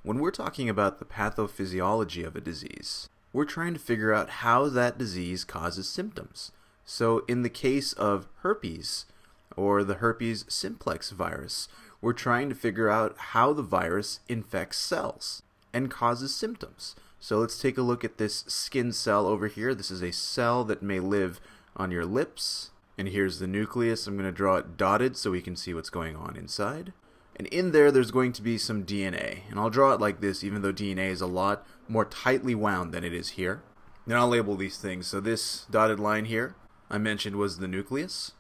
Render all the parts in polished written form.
When we're talking about the pathophysiology of a disease, we're trying to figure out how that disease causes symptoms. So in the case of herpes, or the herpes simplex virus, we're trying to figure out how the virus infects cells and causes symptoms. So let's take a look at this skin cell over here. This is a cell that may live on your lips. And here's the nucleus. I'm going to draw it dotted so we can see what's going on inside. And in there's going to be some DNA. And I'll draw it like this, even though DNA is a lot more tightly wound than it is here. Then I'll label these things. So this dotted line here, I mentioned, was the nucleus.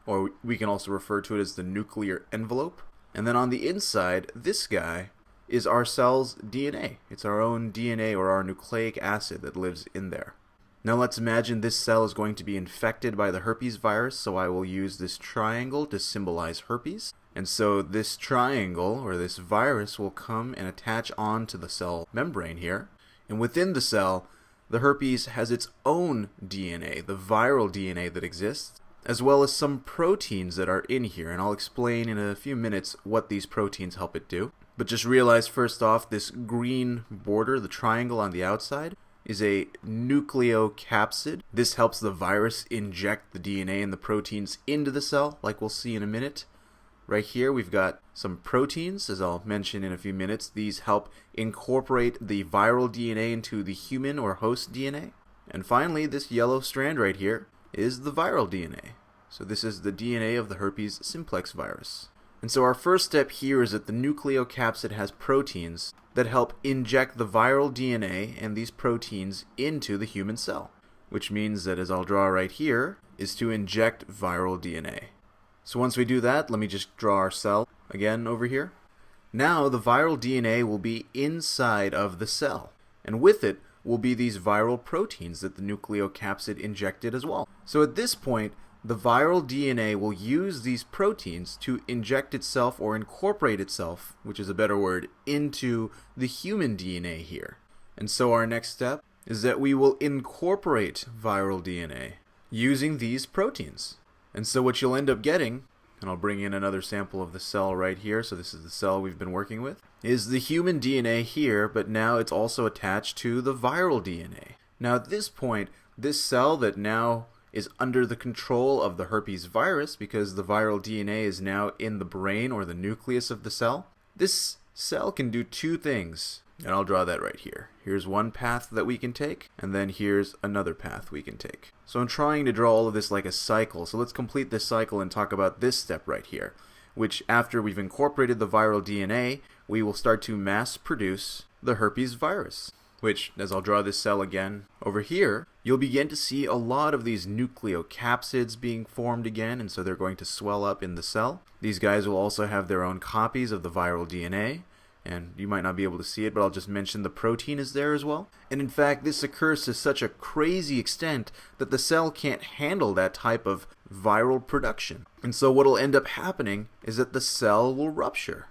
Or we can also refer to it as the nuclear envelope. And then on the inside, this guy is our cell's DNA. It's our own DNA or our nucleic acid that lives in there. Now let's imagine this cell is going to be infected by the herpes virus, so I will use this triangle to symbolize herpes. And so this triangle, or this virus, will come and attach onto the cell membrane here. And within the cell, the herpes has its own DNA, the viral DNA that exists, as well as some proteins that are in here. And I'll explain in a few minutes what these proteins help it do. But just realize first off, this green border, the triangle on the outside, is a nucleocapsid. This helps the virus inject the DNA and the proteins into the cell, like we'll see in a minute. Right here we've got some proteins, as I'll mention in a few minutes. These help incorporate the viral DNA into the human or host DNA. And finally, this yellow strand right here is the viral DNA. So this is the DNA of the herpes simplex virus. And so our first step here is that the nucleocapsid has proteins that help inject the viral DNA and these proteins into the human cell, which means that, as I'll draw right here, is to inject viral DNA. So once we do that, let me just draw our cell again over here. Now the viral DNA will be inside of the cell, and with it will be these viral proteins that the nucleocapsid injected as well. So at this point, the viral DNA will use these proteins to inject itself or incorporate itself, which is a better word, into the human DNA here. And so our next step is that we will incorporate viral DNA using these proteins. And so what you'll end up getting, and I'll bring in another sample of the cell right here, so this is the cell we've been working with, is the human DNA here, but now it's also attached to the viral DNA. Now at this point, this cell that now is under the control of the herpes virus, because the viral DNA is now in the brain or the nucleus of the cell, this cell can do two things. And I'll draw that right here. Here's one path that we can take, and then here's another path we can take. So I'm trying to draw all of this like a cycle. So let's complete this cycle and talk about this step right here, which after we've incorporated the viral DNA, we will start to mass produce the herpes virus, which, as I'll draw this cell again over here, you'll begin to see a lot of these nucleocapsids being formed again, and so they're going to swell up in the cell. These guys will also have their own copies of the viral DNA, and you might not be able to see it, but I'll just mention the protein is there as well. And in fact, this occurs to such a crazy extent that the cell can't handle that type of viral production. And so what'll end up happening is that the cell will rupture.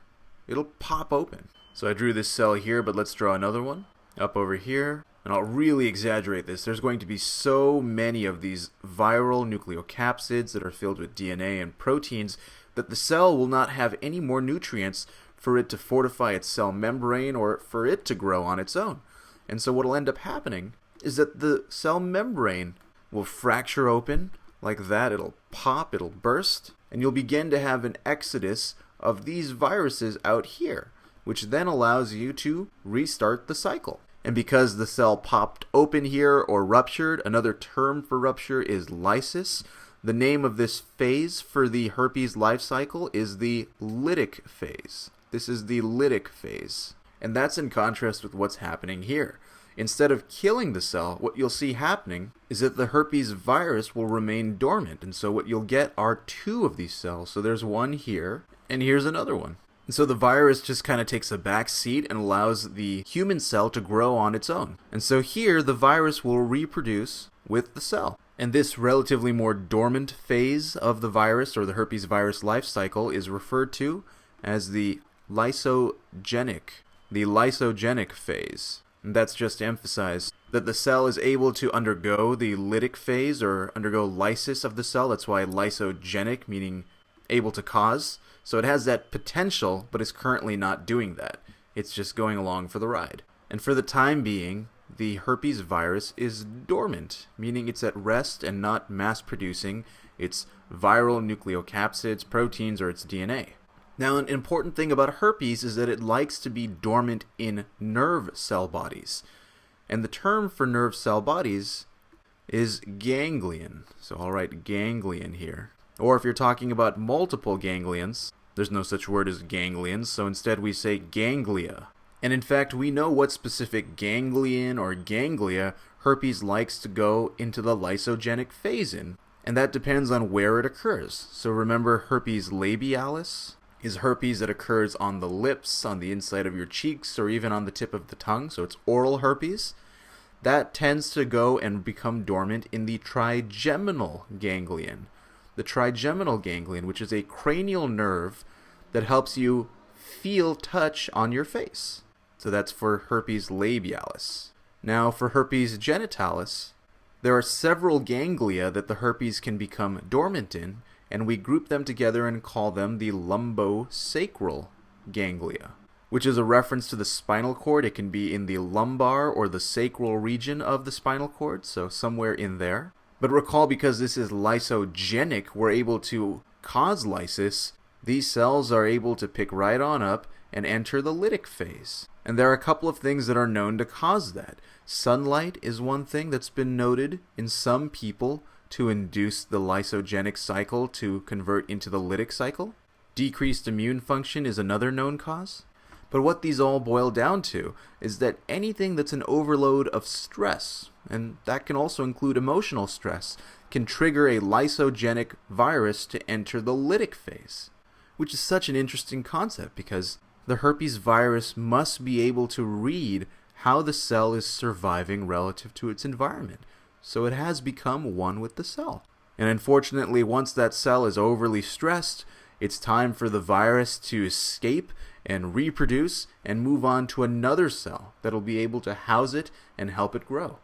It'll pop open. So I drew this cell here, but let's draw another one up over here. And I'll really exaggerate this. There's going to be so many of these viral nucleocapsids that are filled with DNA and proteins that the cell will not have any more nutrients for it to fortify its cell membrane or for it to grow on its own. And so what will end up happening is that the cell membrane will fracture open like that. It'll pop, it'll burst, and you'll begin to have an exodus of these viruses out here, which then allows you to restart the cycle. And because the cell popped open here or ruptured, another term for rupture is lysis. The name of this phase for the herpes life cycle is the lytic phase. This is the lytic phase. And that's in contrast with what's happening here. Instead of killing the cell, what you'll see happening is that the herpes virus will remain dormant. And so what you'll get are two of these cells. So there's one here, and here's another one. And so the virus just kind of takes a back seat and allows the human cell to grow on its own. And so here, the virus will reproduce with the cell. And this relatively more dormant phase of the virus, or the herpes virus life cycle, is referred to as the lysogenic phase. And that's just to emphasize that the cell is able to undergo the lytic phase or undergo lysis of the cell. That's why lysogenic, meaning able to cause. So it has that potential, but is currently not doing that. It's just going along for the ride. And for the time being, the herpes virus is dormant, meaning it's at rest and not mass-producing its viral nucleocapsids, proteins, or its DNA. Now, an important thing about herpes is that it likes to be dormant in nerve cell bodies. And the term for nerve cell bodies is ganglion. So I'll write ganglion here. Or if you're talking about multiple ganglions, there's no such word as ganglions, so instead we say ganglia. And in fact, we know what specific ganglion or ganglia herpes likes to go into the lysogenic phase in, and that depends on where it occurs. So remember, herpes labialis is herpes that occurs on the lips, on the inside of your cheeks, or even on the tip of the tongue, so it's oral herpes. That tends to go and become dormant in the trigeminal ganglion. The trigeminal ganglion, which is a cranial nerve that helps you feel touch on your face. So that's for herpes labialis. Now for herpes genitalis, there are several ganglia that the herpes can become dormant in, and we group them together and call them the lumbosacral ganglia, which is a reference to the spinal cord. It can be in the lumbar or the sacral region of the spinal cord, so somewhere in there. But recall, because this is lysogenic, we're able to cause lysis. These cells are able to pick right on up and enter the lytic phase. And there are a couple of things that are known to cause that. Sunlight is one thing that's been noted in some people to induce the lysogenic cycle to convert into the lytic cycle. Decreased immune function is another known cause. But what these all boil down to is that anything that's an overload of stress, and that can also include emotional stress, can trigger a lysogenic virus to enter the lytic phase, which is such an interesting concept because the herpes virus must be able to read how the cell is surviving relative to its environment. So it has become one with the cell. And unfortunately, once that cell is overly stressed, it's time for the virus to escape and reproduce and move on to another cell that'll be able to house it and help it grow.